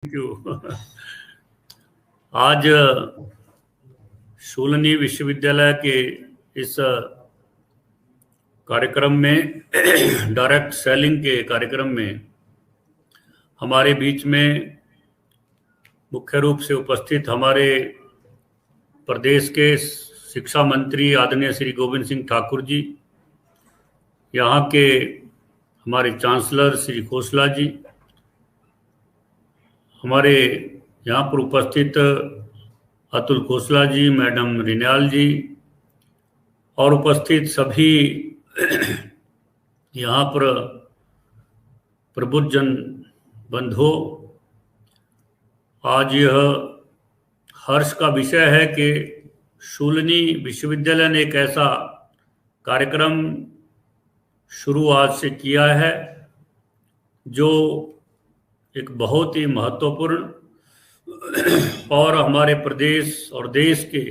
क्यों आज शूलनी विश्वविद्यालय के इस कार्यक्रम में डायरेक्ट सेलिंग के कार्यक्रम में हमारे बीच में मुख्य रूप से उपस्थित हमारे प्रदेश के शिक्षा मंत्री आदरणीय श्री गोविंद सिंह ठाकुर जी, यहाँ के हमारे चांसलर श्री खोसला जी, हमारे यहाँ पर उपस्थित अतुल खोसला जी, मैडम रिन्याल जी और उपस्थित सभी यहाँ पर प्रबुद्ध जन बंधुओं, आज यह हर्ष का विषय है कि शूलनी विश्वविद्यालय ने एक ऐसा कार्यक्रम शुरू आज से किया है जो एक बहुत ही महत्वपूर्ण और हमारे प्रदेश और देश के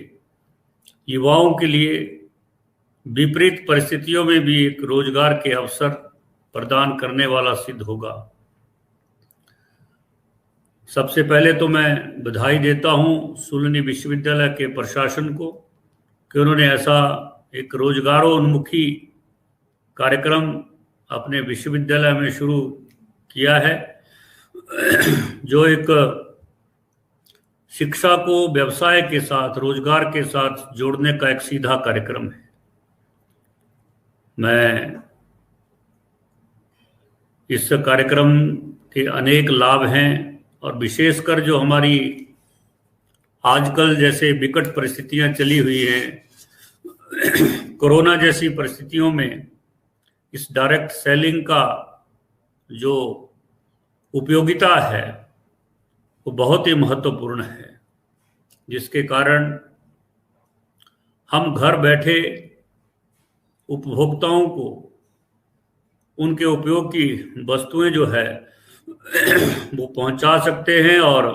युवाओं के लिए विपरीत परिस्थितियों में भी एक रोजगार के अवसर प्रदान करने वाला सिद्ध होगा। सबसे पहले तो मैं बधाई देता हूं शूलनी विश्वविद्यालय के प्रशासन को कि उन्होंने ऐसा एक रोजगारोन्मुखी कार्यक्रम अपने विश्वविद्यालय में शुरू किया है, जो एक शिक्षा को व्यवसाय के साथ, रोजगार के साथ जोड़ने का एक सीधा कार्यक्रम है। मैं इस कार्यक्रम के अनेक लाभ हैं और विशेषकर जो हमारी आजकल जैसे विकट परिस्थितियां चली हुई हैं, कोरोना जैसी परिस्थितियों में इस डायरेक्ट सेलिंग का जो उपयोगिता है वो बहुत ही महत्वपूर्ण है, जिसके कारण हम घर बैठे उपभोक्ताओं को उनके उपयोग की वस्तुएं जो है वो पहुंचा सकते हैं और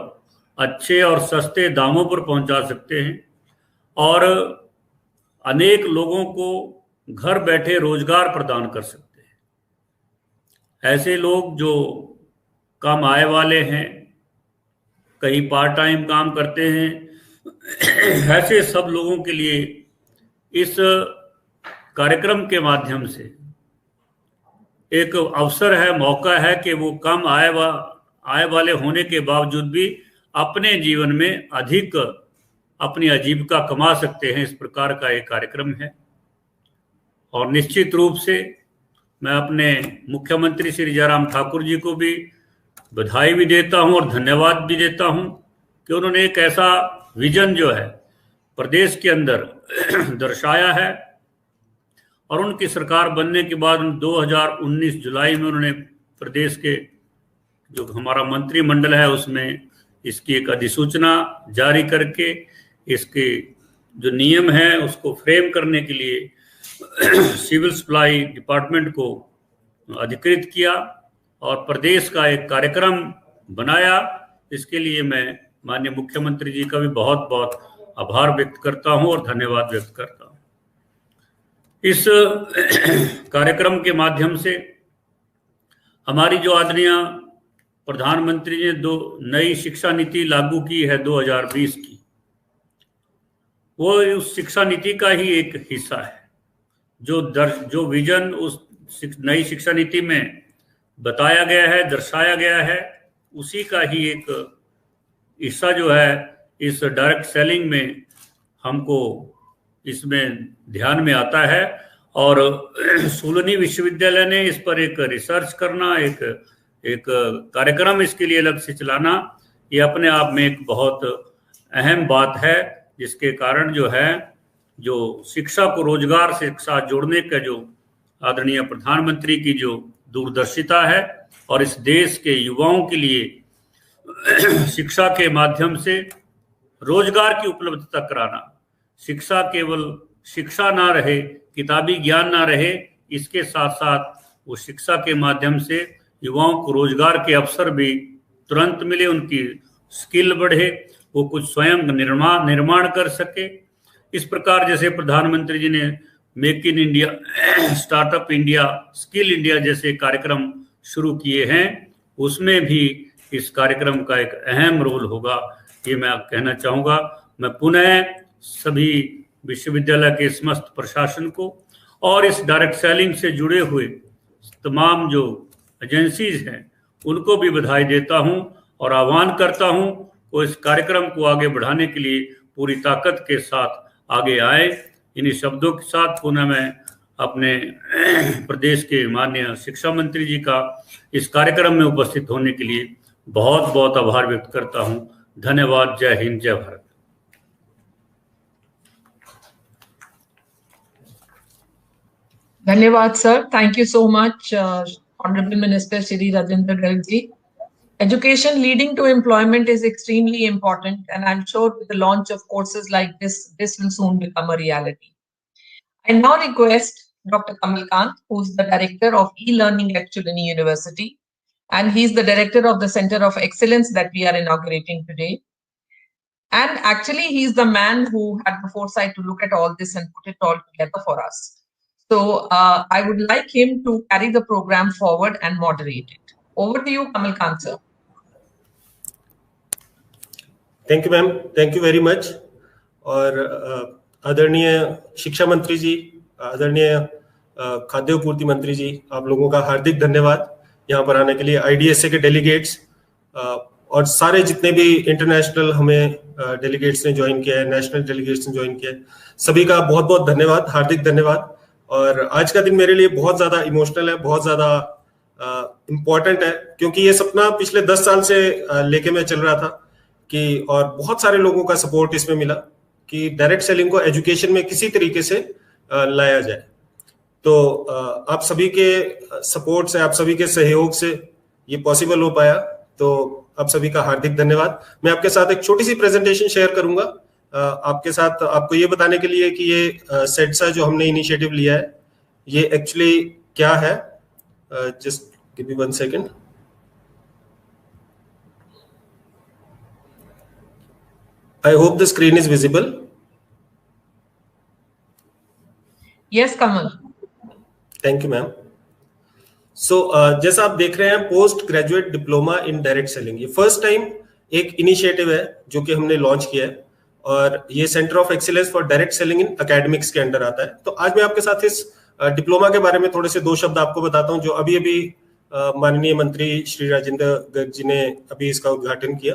अच्छे और सस्ते दामों पर पहुंचा सकते हैं और अनेक लोगों को घर बैठे रोजगार प्रदान कर सकते हैं। ऐसे लोग जो कम आय वाले हैं, कहीं पार्ट टाइम काम करते हैं, ऐसे सब लोगों के लिए इस कार्यक्रम के माध्यम से एक अवसर है, मौका है कि वो कम आय वाले होने के बावजूद भी अपने जीवन में अधिक अपनी आजीविका कमा सकते हैं। इस प्रकार का एक कार्यक्रम है और निश्चित रूप से मैं अपने मुख्यमंत्री श्री जयराम ठाकुर जी को भी बधाई भी देता हूं और धन्यवाद भी देता हूं कि उन्होंने एक ऐसा विजन जो है प्रदेश के अंदर दर्शाया है और उनकी सरकार बनने के बाद 2019 जुलाई में उन्होंने प्रदेश के जो हमारा मंत्रिमंडल है उसमें इसकी एक अधिसूचना जारी करके इसके जो नियम है उसको फ्रेम करने के लिए सिविल सप्लाई डिपार्टमेंट को अधिकृत किया और प्रदेश का एक कार्यक्रम बनाया। इसके लिए मैं माननीय मुख्यमंत्री जी का भी बहुत बहुत आभार व्यक्त करता हूं और धन्यवाद व्यक्त करता हूं। इस कार्यक्रम के माध्यम से हमारी जो आदरणीय प्रधानमंत्री ने दो नई शिक्षा नीति लागू की है 2020 की, वो उस शिक्षा नीति का ही एक हिस्सा है। जो विजन उस नई शिक्षा नीति में बताया गया है, दर्शाया गया है, उसी का ही एक हिस्सा जो है इस डायरेक्ट सेलिंग में हमको इसमें ध्यान में आता है। और शूलनी विश्वविद्यालय ने इस पर एक रिसर्च करना, एक कार्यक्रम इसके लिए अलग से चलाना, ये अपने आप में एक बहुत अहम बात है, जिसके कारण जो है जो शिक्षा को रोजगार से साथ जोड़ने का जो आदरणीय प्रधानमंत्री की जो दूरदर्शिता है और इस देश के युवाओं के लिए शिक्षा के माध्यम से रोजगार की उपलब्धता कराना, शिक्षा केवल शिक्षा ना रहे, किताबी ज्ञान ना रहे, इसके साथ साथ वो शिक्षा के माध्यम से युवाओं को रोजगार के अवसर भी तुरंत मिले, उनकी स्किल बढ़े, वो कुछ स्वयं निर्माण कर सके। इस प्रकार जैसे प्रधानमंत्री जी ने make in India, startup India, skill India जैसे कार्यक्रम शुरू किए हैं, उसमें भी इस कार्यक्रम का एक अहम रोल होगा, ये मैं कहना चाहूँगा। मैं पुनः सभी विश्वविद्यालय के समस्त प्रशासन को और इस डायरेक्ट सेलिंग से जुड़े हुए तमाम जो एजेंसीज हैं उनको भी बधाई देता हूं और आह्वान करता हूं वो इस कार्यक्रम को आगे बढ़ाने के लिए पूरी ताकत के साथ आगे आए। इन्हीं शब्दों के साथ पुनः मैं अपने प्रदेश के माननीय शिक्षा मंत्री जी का इस कार्यक्रम में उपस्थित होने के लिए बहुत बहुत आभार व्यक्त करता हूं। धन्यवाद। जय हिंद, जय भारत। धन्यवाद sir, thank you so much Honorable Minister Shri Rajendra Garg ji. Education leading to employment is extremely important, and I'm sure with the launch of courses like this will soon become a reality. I now request Dr. Kamal Kant, who's the Director of E-Learning at Chulani University, and he's the Director of the Center of Excellence that we are inaugurating today. And actually, he's the man who had the foresight to look at all this and put it all together for us. So I would like him to carry the program forward and moderate it. Over to you, Kamal Kant, sir. Thank you, ma'am. Thank you very much. और आदरणीय शिक्षा मंत्री जी, आदरणीय खाद्य पूर्ति मंत्री जी, आप लोगों का हार्दिक धन्यवाद यहाँ पर आने के लिए। IDSA के डेलीगेट्स और सारे जितने भी इंटरनेशनल हमें डेलीगेट्स ने ज्वाइन किया है, नेशनल डेलीगेट्स ने ज्वाइन किया है, सभी का बहुत बहुत धन्यवाद, हार्दिक धन्यवाद। और आज का दिन मेरे लिए बहुत ज्यादा इमोशनल है, बहुत ज्यादा इम्पोर्टेंट है, क्योंकि ये सपना पिछले 10 साल से लेके मैं चल रहा था कि, और बहुत सारे लोगों का सपोर्ट इसमें मिला कि डायरेक्ट सेलिंग को एजुकेशन में किसी तरीके से लाया जाए। तो आप सभी के सपोर्ट से, आप सभी के सहयोग से ये पॉसिबल हो पाया, तो आप सभी का हार्दिक धन्यवाद। मैं आपके साथ एक छोटी सी प्रेजेंटेशन शेयर करूंगा आपके साथ, आपको ये बताने के लिए कि ये सेट्सा जो हमने इनिशिएटिव लिया है ये एक्चुअली क्या है। Just give me 1 second. I hope the screen is visible. Yes Kamal. Thank you ma'am. So जैसा आप देख रहे हैं, post graduate diploma in direct selling, ये फर्स्ट टाइम एक इनिशिएटिव है जो कि हमने लॉन्च किया है, और ये centre of excellence for direct selling in academics के अंडर आता है। तो आज मैं आपके साथ इस डिप्लोमा के बारे में थोड़े से 2 शब्द आपको बताता हूं, जो अभी अभी माननीय मंत्री श्री राजेंद्र गर्ग जी ने अभी इसका उद्घाटन किया।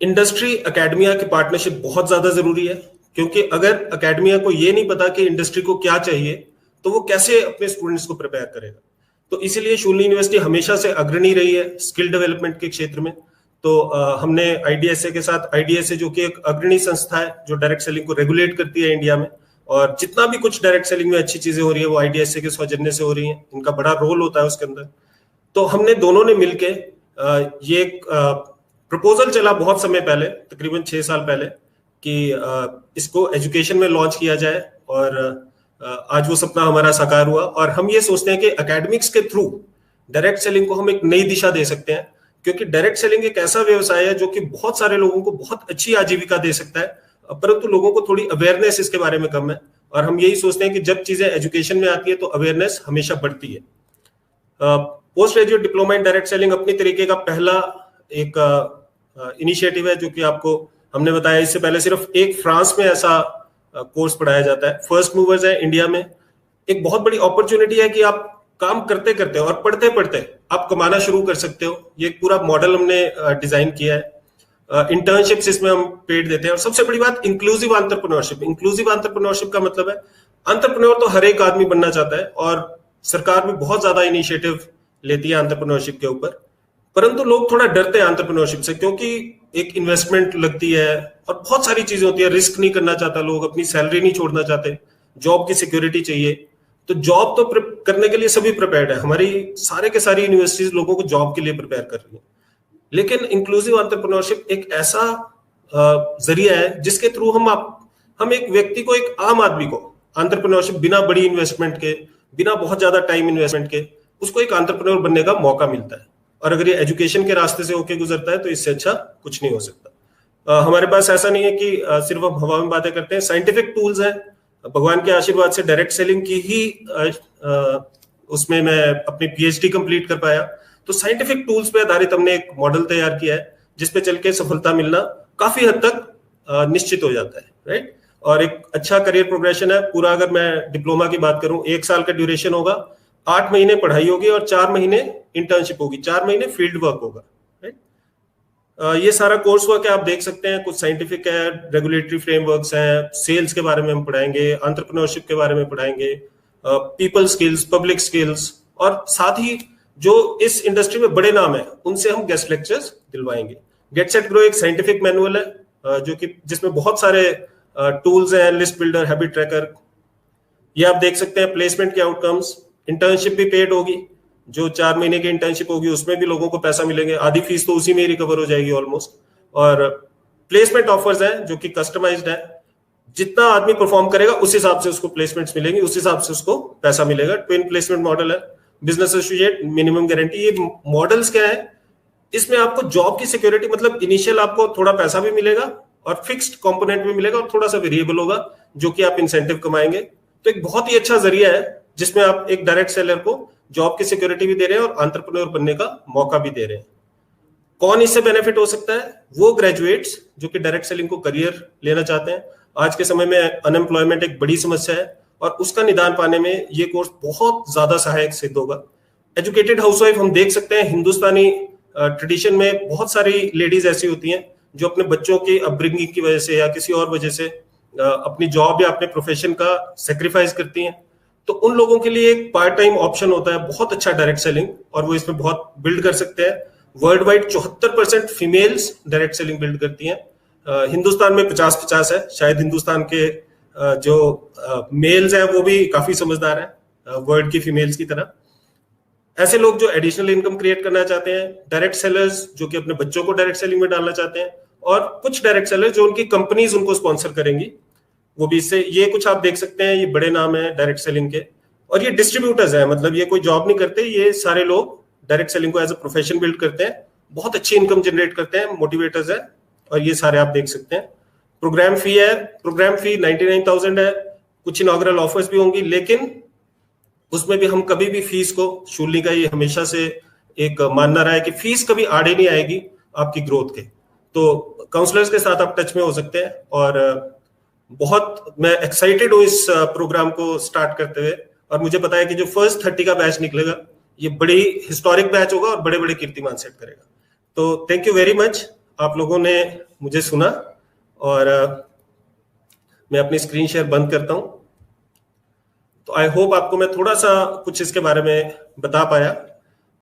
इंडस्ट्री एकेडमिया की पार्टनरशिप बहुत ज्यादा जरूरी है, क्योंकि अगर एकेडमिया को ये नहीं पता कि इंडस्ट्री को क्या चाहिए तो वो कैसे अपने स्टूडेंट्स को प्रिपेयर करेगा। तो इसीलिए शूलिनी यूनिवर्सिटी हमेशा से अग्रणी रही है स्किल डेवलपमेंट के क्षेत्र में। तो हमने IDSA के साथ, IDSA जो कि एक अग्रणी संस्था है जो डायरेक्ट सेलिंग को रेगुलेट करती है इंडिया में, और जितना भी कुछ डायरेक्ट सेलिंग में अच्छी चीजें हो रही है वो IDSA के सौजन्य से हो रही हैं, इनका बड़ा रोल होता है उसके अंदर। तो हमने दोनों ने मिलके ये एक प्रपोजल चला बहुत समय पहले, तकरीबन 6 साल पहले, कि इसको एजुकेशन में लॉन्च किया जाए, और आज वो सपना हमारा साकार हुआ। और हम ये सोचते हैं कि एकेडमिक्स के थ्रू डायरेक्ट सेलिंग को हम एक नई दिशा दे सकते हैं, क्योंकि डायरेक्ट सेलिंग एक ऐसा व्यवसाय है जो कि बहुत सारे लोगों को बहुत अच्छी आजीविका दे सकता है, परंतु लोगों को थोड़ी अवेयरनेस इसके बारे में कम है। और हम यही सोचते हैं कि जब चीजें एजुकेशन में आती है तो अवेयरनेस हमेशा बढ़ती है। Post graduate diploma in direct selling अपनी तरीके का पहला एक इनिशिएटिव है, जो कि आपको हमने बताया, इससे पहले सिर्फ एक फ्रांस में ऐसा कोर्स पढ़ाया जाता है। फर्स्ट मूवर्स है इंडिया में। एक बहुत बड़ी अपॉर्चुनिटी है कि आप काम करते करते और पढ़ते पढ़ते आप कमाना शुरू कर सकते हो। ये पूरा मॉडल हमने डिजाइन किया है। इंटर्नशिप्स इसमें हम पेड देते हैं, और सबसे बड़ी बात इंक्लूसिव एंटरप्रेन्योरशिप। इंक्लूसिव एंटरप्रेन्योरशिप का मतलब है एंटरप्रेन्योर तो हर एक आदमी बनना चाहता है, और सरकार भी बहुत ज्यादा इनिशिएटिव लेती है एंटरप्रेन्योरशिप के ऊपर, परंतु लोग थोड़ा डरते हैं एंटरप्रेन्योरशिप से, क्योंकि एक इन्वेस्टमेंट लगती है और बहुत सारी चीजें होती है। रिस्क नहीं करना चाहता लोग, अपनी सैलरी नहीं छोड़ना चाहते, जॉब की सिक्योरिटी चाहिए। तो जॉब तो करने के लिए सभी प्रिपेयर्ड है, हमारी सारे के सारी यूनिवर्सिटीज लोगों को जॉब के लिए प्रिपेयर कर रही है। लेकिन इंक्लूसिव एंटरप्रेन्योरशिप एक ऐसा जरिया है जिसके थ्रू हम एक व्यक्ति को, एक आम आदमी को एंटरप्रेन्योरशिप बिना बड़ी इन्वेस्टमेंट के, बिना बहुत ज्यादा टाइम इन्वेस्टमेंट के, उसको एक एंटरप्रेन्योर बनने का मौका मिलता है। और अगर ये एजुकेशन के रास्ते से होके गुजरता है तो इससे अच्छा कुछ नहीं हो सकता। हमारे पास ऐसा नहीं है कि सिर्फ हम हवा में बातें करते हैं। साइंटिफिक टूल्स हैं, भगवान के आशीर्वाद से डायरेक्ट सेलिंग की ही उसमें मैं अपनी PhD कंप्लीट कर पाया। तो साइंटिफिक टूल्स पे आधारित हमने एक मॉडल तैयार किया है जिसपे चल के सफलता मिलना काफी हद तक निश्चित हो जाता है, राइट। और एक अच्छा करियर प्रोग्रेशन है पूरा। अगर मैं डिप्लोमा की बात करूं, 1 साल का ड्यूरेशन होगा, 8 महीने पढ़ाई होगी और 4 महीने इंटर्नशिप होगी, 4 महीने फील्ड वर्क होगा, राइट। ये सारा कोर्स वर्क है, आप देख सकते हैं, कुछ साइंटिफिक है, रेगुलेटरी फ्रेमवर्क्स हैं, सेल्स के बारे में हम पढ़ाएंगे, एंटरप्रेन्योरशिप के बारे में पढ़ाएंगे, पीपल स्किल्स, पब्लिक स्किल्स, और साथ ही जो इस इंडस्ट्री में बड़े नाम है उनसे हम गेस्ट लेक्चर्स दिलवाएंगे। गेट सेट ग्रो एक साइंटिफिक मैनुअल है जो कि जिसमें बहुत सारे टूल्स हैं, लिस्ट बिल्डर, हैबिट ट्रैकर, ये आप देख सकते हैं। प्लेसमेंट के आउटकम्स, इंटर्नशिप भी पेड होगी, जो 4 महीने की इंटर्नशिप होगी उसमें भी लोगों को पैसा मिलेंगे, आधी फीस तो उसी में ही रिकवर हो जाएगी ऑलमोस्ट। और प्लेसमेंट ऑफर्स हैं जो कि कस्टमाइज्ड है, जितना आदमी परफॉर्म करेगा उस हिसाब से उसको प्लेसमेंट्स मिलेंगी, उस हिसाब से उसको पैसा मिलेगा। ट्विन प्लेसमेंट मॉडल है, बिजनेस एसोसिएट, मिनिमम गारंटी। ये मॉडल्स क्या है, इसमें आपको जॉब की सिक्योरिटी, मतलब इनिशियल आपको थोड़ा पैसा भी मिलेगा और फिक्स्ड कंपोनेंट भी मिलेगा और थोड़ा सा वेरिएबल होगा जो कि आप इंसेंटिव कमाएंगे। तो एक बहुत ही अच्छा जरिया है जिसमें आप एक डायरेक्ट सेलर को जॉब की सिक्योरिटी भी दे रहे हैं और एंटरप्रेन्योर बनने का मौका भी दे रहे हैं। कौन इससे बेनिफिट हो सकता है? वो ग्रेजुएट्स जो कि डायरेक्ट सेलिंग को करियर लेना चाहते हैं। आज के समय में अनएम्प्लॉयमेंट एक बड़ी समस्या है और उसका निदान पाने में ये कोर्स बहुत ज्यादा सहायक सिद्ध होगा। एजुकेटेड हाउसवाइफ हम देख सकते हैं, हिंदुस्तानी ट्रेडिशन में बहुत सारी लेडीज ऐसी होती हैं जो अपने बच्चों की अपब्रिंगिंग की वजह से या किसी और वजह से अपनी जॉब या अपने प्रोफेशन का सेक्रीफाइस करती हैं। तो उन लोगों के लिए एक पार्ट टाइम ऑप्शन होता है बहुत अच्छा डायरेक्ट सेलिंग, और वो इसमें बहुत बिल्ड कर सकते हैं। World wide 74% females direct selling build करती हैं। हिंदुस्तान में 50-50 है, शायद हिंदुस्तान के जो मेल्स हैं वो भी काफी समझदार हैं वर्ल्ड की फीमेल्स की तरह। ऐसे लोग जो एडिशनल इनकम क्रिएट करना चाहते हैं, डायरेक्ट सेलर्स जो कि अपने बच्चों को डायरेक्ट सेलिंग में डालना चाहते हैं, और कुछ डायरेक्ट सेलर्स जो उनकी कंपनीज उनको स्पॉन्सर करेंगी, वो भी इससे, ये कुछ आप देख सकते हैं, ये बड़े नाम है डायरेक्ट सेलिंग के। और ये डिस्ट्रीब्यूटर्स हैं, मतलब ये कोई जॉब नहीं करते, ये सारे लोग डायरेक्ट सेलिंग को एज अ प्रोफेशन बिल्ड करते हैं, बहुत अच्छी इनकम जनरेट करते हैं, मोटिवेटर्स है, और ये सारे आप देख सकते हैं। प्रोग्राम फी है, प्रोग्राम फी 99,000 है। कुछ इनॉग्रल ऑफर्स भी होंगी, लेकिन उसमें भी हम कभी भी फीस को, शूलिनी का ये हमेशा से एक मानना रहा है कि फीस कभी आड़े नहीं आएगी आपकी ग्रोथ के। तो काउंसलर्स के साथ आप टच में हो सकते हैं, और बहुत मैं एक्साइटेड हूँ इस प्रोग्राम को स्टार्ट करते हुए, और मुझे पता है कि जो फर्स्ट 30 का बैच निकलेगा ये बड़ी हिस्टोरिक बैच होगा और बड़े बड़े कीर्तिमान सेट करेगा। तो थैंक यू वेरी मच, आप लोगों ने मुझे सुना, और मैं अपनी स्क्रीन शेयर बंद करता हूं। तो आई होप आपको मैं थोड़ा सा कुछ इसके बारे में बता पाया।